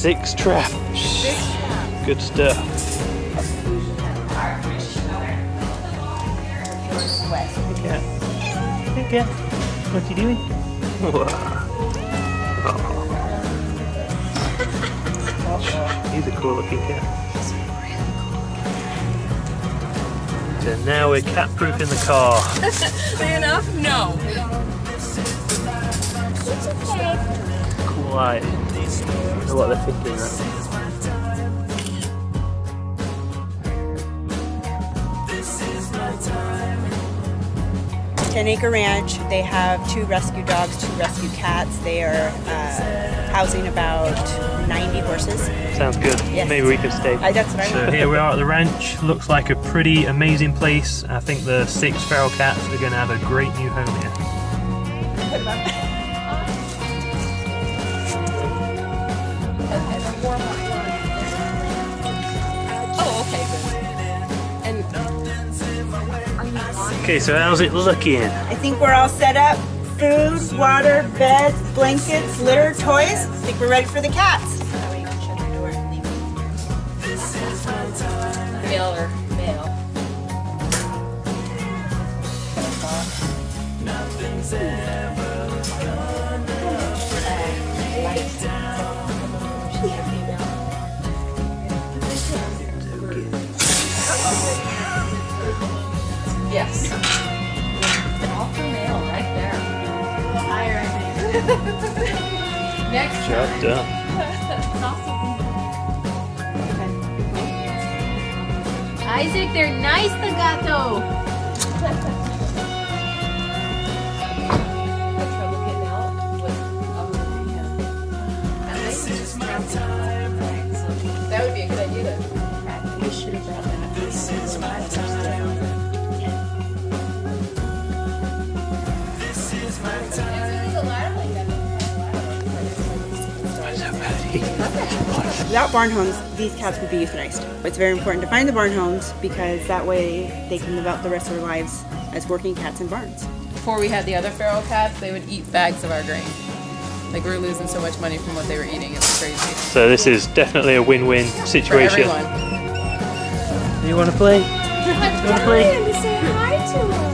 6 traps. Good stuff. Hey cat, what you doing? He's a cool looking cat. So now we're cat proof in the car. Big enough? No. Cool eyes. I know what they're thinking right now. 10-acre ranch. They have 2 rescue dogs, 2 rescue cats. They are housing about 90 horses. Sounds good. Yes. Maybe we can stay. That's what I So here we are at the ranch. Looks like a pretty amazing place. I think the 6 feral cats are going to have a great new home here. Oh, okay, good. And Okay, so how's it looking? I think we're all set up. Food, water, beds, blankets, litter, toys. I think we're ready for the cats. male or male. Yes. Alpha male right there. Higher, I think. Next Job done. Isaac, they're nice, the gato. That would be a good idea to we should have brought that. This is my time. This is my time. Without barn homes, these cats would be euthanized. It's very important to find the barn homes because that way they can live out the rest of their lives as working cats in barns. Before we had the other feral cats, they would eat bags of our grain. Like, we were losing so much money from what they were eating, it was crazy. So this is definitely a win-win situation. For everyone. You want to play? I'm trying to say hi to him.